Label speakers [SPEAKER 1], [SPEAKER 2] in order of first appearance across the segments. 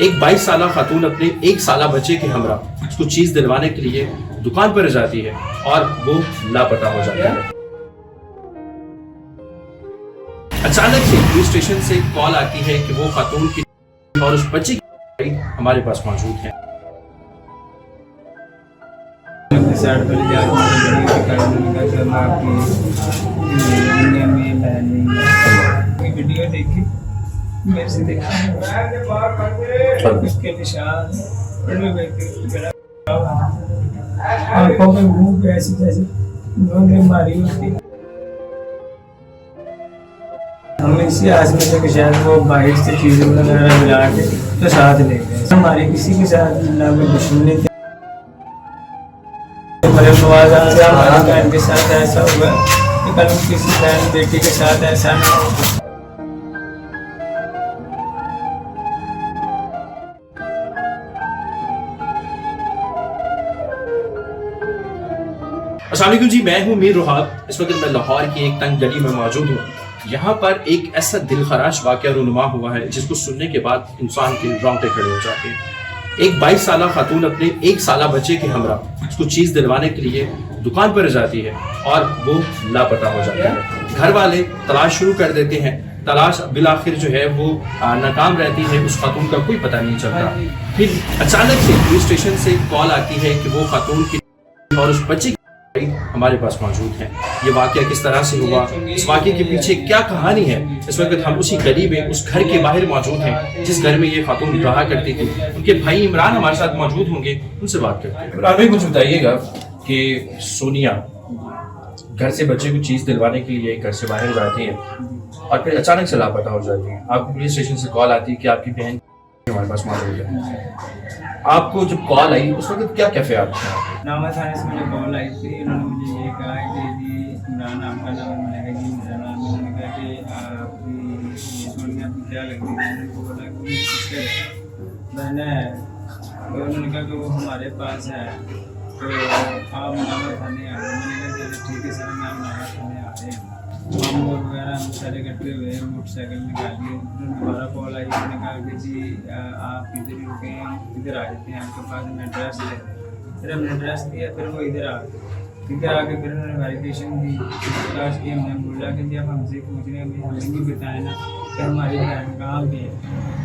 [SPEAKER 1] एक 22 साल खातून अपने 1 साल बच्चे के हमरा उसको चीज दिलवाने के लिए दुकान पर जाती है और वो लापता हो जाता है। अचानक से पुलिस स्टेशन से कॉल आती है कि वो खातून की और उस बच्चे की हमारे पास मौजूद है।
[SPEAKER 2] वीडियो देखी मेरे से देखा उसके निशान आंखों में मुंह पे ऐसी जैसे गोंदे मारी होती। हम इसी आस में थे कि शायद वो बाहर से चीज़ें वगैरह मिला के तो साथ ले गए। हमारे किसी के साथ ना कोई दुश्मनी थी। हमारे नवाज हमारी बहन के साथ ऐसा हुआ कि कल किसी बहन बेटी के साथ ऐसा ना हो।
[SPEAKER 1] अस्सलाम वालेकुम जी, मैं हूं मीर रुहाब। इस वक्त मैं लाहौर की एक तंग गली में मौजूद हूँ। यहाँ पर एक ऐसा दिलखराश वाक़या रूनुमा हुआ है जिसको सुनने के बाद इंसान के रोंगटे खड़े हो जाते हैं। एक 22 साल खातून अपने 1 साल बच्चे के हमरा उसको चीज़ दिलवाने के लिए दुकान पर जाती है और वो लापता हो जाता है। घर वाले तलाश शुरू कर देते हैं। तलाश बिलाखिर जो है वो नाकाम रहती है। उस खातून का कोई पता नहीं चलता। फिर अचानक से पुलिस स्टेशन से कॉल आती है कि वो खातून की और उस बच्चे हमारे पास मौजूद हैं। ये वाकया किस तरह से हुआ, इस वाकये के पीछे क्या कहानी है, इस वक्त हम उसी गली में उस घर के बाहर मौजूद हैं जिस घर में ये खातून रहा करती थी। उनके भाई इमरान हमारे साथ मौजूद होंगे, उनसे बात करते हैं। इमरान भाई, कुछ बताइएगा कि सोनिया घर से बच्चे को चीज़ दिलवाने के लिए घर से बाहर जाती है और फिर अचानक से लापता हो जाती है। आपको पुलिस स्टेशन से कॉल आती है कि आपकी बहन हमारे पास मौजूद है। आपको जब कॉल आई उस वक्त क्या कैफियत था?
[SPEAKER 2] नामा थाने से मुझे कॉल आई थी। उन्होंने मुझे ये कहा कि जी इमरान आपका नाम, मैंने कहा जी मेरा नाम। उन्होंने कहा कि आपकी सोनिया आपको क्या लगती है? मैंने उनको बोला कि मेरी सिस्टर बहन है। तो उन्होंने कहा कि वो हमारे पास है, तो आप नामा थाने आ गए। मैंने कहा चलो ठीक है सर, मैं नामा थाने आ रहे हैं। हम वगैरह हम सारे इकट्ठे हुए, मोटरसाइकिल निकाली। दोबारा कॉल आई, उन्होंने कहा कि जी आप इधर ही रुके हैं, इधर आ जाते हैं आपके पास, मैं एड्रेस ले। फिर हमने एड्रेस दिया, फिर वो इधर आ गए। इधर आके फिर उन्होंने वेरिफिकेशन की, तलाश की। हमने बोला कि जी आप हमसे पूछ रहे हैं, हमें भी बताएं ना कि हमारी बहन कहाँ पे है,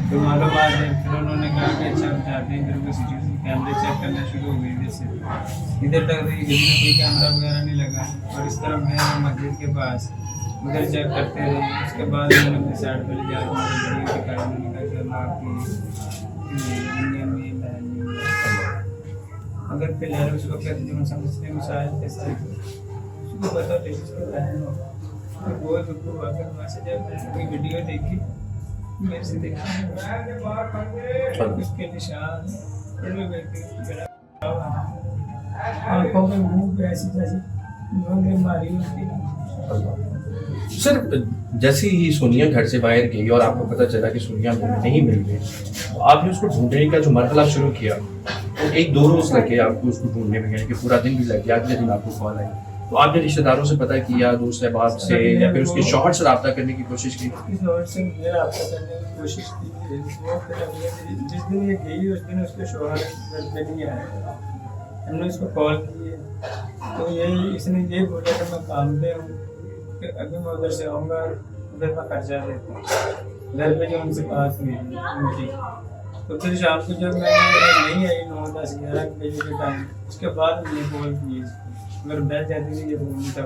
[SPEAKER 2] तो मालूम आ गए। फिर उन्होंने कहा कि अच्छा बताते हैं। फिर वो सिचुएशन कैमरे चेक करना शुरू हो गए। जैसे इधर तक गली में कोई कैमरा वगैरह नहीं लगा और इस तरफ मैं मस्जिद के पास उधर चेक करते रहे। उसके बाद मैंने अपनी साइड पर ले जाकर वीडियो दिखाया। मैंने कहा कि हम आपकी दुनिया में बहन नहीं है। अगर फिलहाल उस वक्त जो हम समझते हैं मिसाल कैसे उसको पता नहीं उसकी बहन हो, तो बहुत दुख हुआ। फिर वहाँ से जब मैंने कोई वीडियो देखी मेरे से देखा उसके निशान आंखों में मुंह पे ऐसी जैसे गोंदे मारी होती।
[SPEAKER 1] सर, जैसे ही सोनिया घर से बाहर गई और आपको पता चला कि सोनिया नहीं मिल गई, तो आपने उसको ढूंढने का जो मरहला शुरू किया, तो 1-2 रोज लगे आपको उसको ढूंढने में, यानी कि पूरा दिन भी लग गया। अगले दिन आपको कॉल आई, तो आपने रिश्तेदारों से पता किया, दोस्त अहबाब से, या फिर उसके शौहर से रब्ता करने की कोशिश की?
[SPEAKER 2] शौहर से रब्ता करने की कोशिश की। वो फिर अगले दिन जिस दिन ये गई उस दिन उसके शौहर घर पे नहीं आया। हमने उसको कॉल की, तो यही इसने ये बोला कि मैं काम पे हूँ, अभी मैं उधर से आऊँगा, उधर मैं खर्चा देता हूँ। घर पे जो उनसे बात हुई उनकी, तो फिर शाम को जब मैं नहीं आई 9-10-11 बजे के टाइम, उसके बाद मैंने कॉल की। अगर बैठ जाती थी ये फोन नहीं था।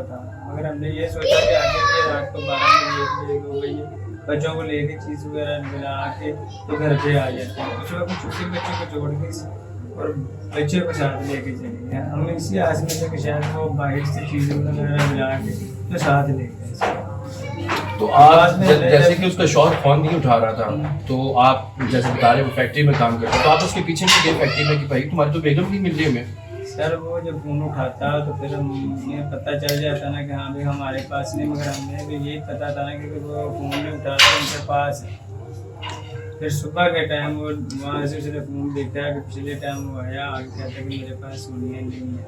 [SPEAKER 2] मगर हमने ये सोचा कि आगे ये रात को 12 बजे 1 बजे बच्चों को लेके चीज़ वगैरह मिला के तो घर पे आ जाते हैं। उस वक्त छोटे बच्चे को जोड़ के और बच्चे को साथ लेके चले गए। हम इसी आस में थे कि शायद वो बाहर से चीज़ें वगैरह मिला के तो साथ ले गए।
[SPEAKER 1] तो आज जैसे कि उसका शौहर फोन नहीं उठा रहा था, तो आप जैसे बता रहे वो फैक्ट्री में काम करते, तो आप उसके पीछे नहीं गए फैक्ट्री में कि भाई तुम्हारी तो बेगम नहीं मिल रही हमें?
[SPEAKER 2] सर वो जब फ़ोन उठाता तो फिर हमें पता चल जाता ना कि हाँ भाई हमारे पास नहीं, मगर हमें भी यही पता था ना कि वो फ़ोन नहीं उठा रहा उनके पास है। फिर सुबह के टाइम वो वहाँ से उसने फ़ोन देखा है कि पिछले टाइम वो आया आगे कहता कि मेरे पास सोनिया नहीं है।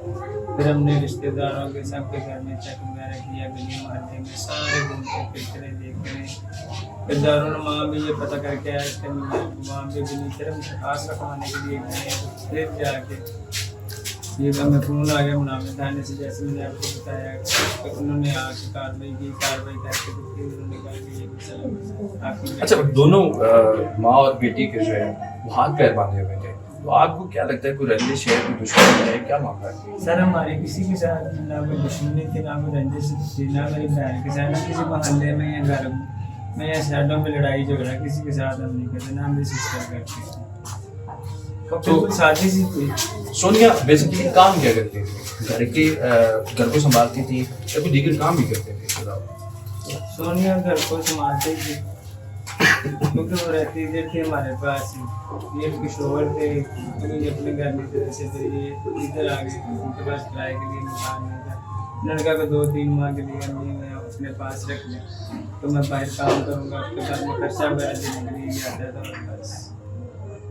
[SPEAKER 2] फिर हमने रिश्तेदारों के सबके घर में चेक वगैरह किया, गली मोहल्ले में सारे घूमते फिरते रहे, देखते रहे। फिर दारुलमा भी ये पता करके आया कि वहाँ पे भी नहीं तरफ खास रखवाने के लिए गए। फिर जाके ये हमें फ़ोन आ गया मुनाफे थाने से, जैसे मैंने आपको बताया तो उन्होंने आके कार्रवाई की, कार्रवाई करके तो फिर उन्होंने कहा कि ये मसला आपकी।
[SPEAKER 1] अच्छा, दोनों माँ और बेटी के जो है वो हाथ पैर बांधे हुए थे, तो आपको क्या लगता है कोई रंजिश है, कोई दुश्मनी है, क्या मामला है?
[SPEAKER 2] सर हमारी किसी के साथ ना कोई दुश्मनी थी, ना कोई रंजिश थी, ना मेरी बहन के साथ, ना किसी मोहल्ले में या घर में या शहरों में लड़ाई झगड़ा किसी के साथ हम नहीं करते, ना मेरी सिस्टर करती थी। तो साथी सी थी।
[SPEAKER 1] सोनिया बेसिकली काम क्या करती थी? घर को संभालती थी या कोई दीगर काम भी करते थे?
[SPEAKER 2] सोनिया घर को संभालती थी क्योंकि वो रहती थी हमारे पास। ये किशोर थे क्योंकि अपने घर में तरह से थे, ये इधर आ गए, उनके पास किराए के लिए मकान नहीं था। लड़का को 2-3 माह के लिए नहीं मैं अपने पास रख लें तो मैं बाहर काम करूँगा, उसके बाद में खर्चा वगैरह देने के लिए आता था। बस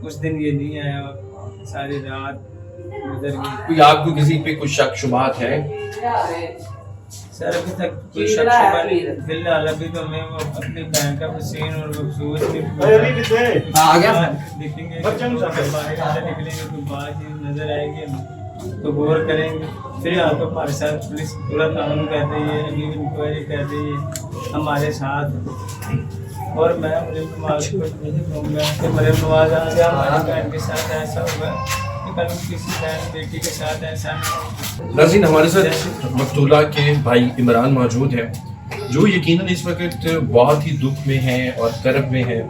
[SPEAKER 2] उस दिन ये नहीं आया, सारी रात गुजर गई।
[SPEAKER 1] कोई आपको किसी पे कुछ शक शुबहात है?
[SPEAKER 2] सर अभी तक कोई शक शुबहा नहीं, फिलहाल अभी तो मैं वो अपनी बहन का सीन और अफसोस नहीं
[SPEAKER 1] आ गया
[SPEAKER 2] देखेंगे, बाहर निकलेंगे तो बात नजर आएगी हमें तो गौर करेंगे। फिलहाल तो हमारे साथ पुलिस पूरा कानून कर रही है, अभी इंक्वायरी कर रही है हमारे साथ। और मैं मरीम नवाज को नहीं कहूँगा कि मरीम नवाज आज हमारी बहन के साथ ऐसा होगा कि कल किसी बहन बेटी के साथ ऐसा नहीं हो।
[SPEAKER 1] नाज़रीन, हमारे साथ मकतूला के भाई इमरान मौजूद हैं, जो यकीनन इस वक्त बहुत ही दुख में हैं और कर्ब में हैं।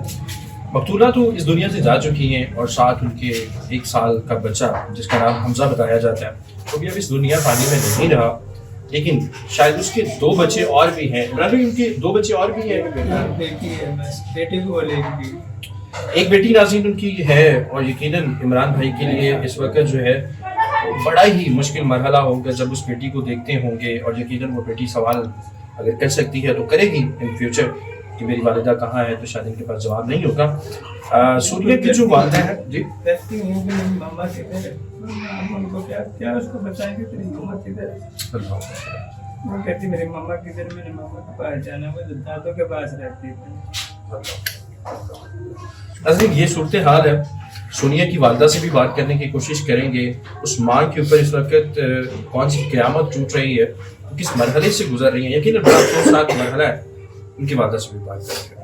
[SPEAKER 1] मकतूला तो इस दुनिया से जा चुकी हैं और साथ उनके 1 साल का बच्चा जिसका नाम हमजा बताया जाता है वो भी अब इस दुनिया पानी में नहीं रहा, लेकिन शायद उसके 2 बच्चे और भी हैं। इमरान भाई, उनके 2 बच्चे और भी हैं?
[SPEAKER 2] बेटी है, बस बेटी को बोलेगी।
[SPEAKER 1] एक बेटी नाज़रीन उनकी है और यकीनन इमरान भाई के लिए इस वक्त जो है बड़ा ही मुश्किल मरहला होगा जब उस बेटी को देखते होंगे, और यकीनन वो बेटी सवाल अगर कर सकती है तो करेगी इन फ्यूचर कि मेरी वालिदा कहाँ है, तो शायद इनके पास जवाब नहीं होगा। सोनिया की जो वालिदा है जी,
[SPEAKER 2] कहती हूँ कि मेरी मम्मा किधर है, हम उनको क्या उसको बताएंगे तेरी मम्मा किधर है। वो कहती मेरी मम्मा किधर, मेरी मम्मा के पास जाना, वो दादों के पास रहती थी।
[SPEAKER 1] नाज़रीन, ये सूरत हाल है। सोनिया की वालिदा से भी बात करने की कोशिश करेंगे, उस माँ के ऊपर इस वक्त कौन सी क़यामत टूट रही है, किस मरहले से गुजर रही है, यकीनन बड़ा अफसोसनाक मरहला है। उनकी वालिदा से भी बात करेंगे।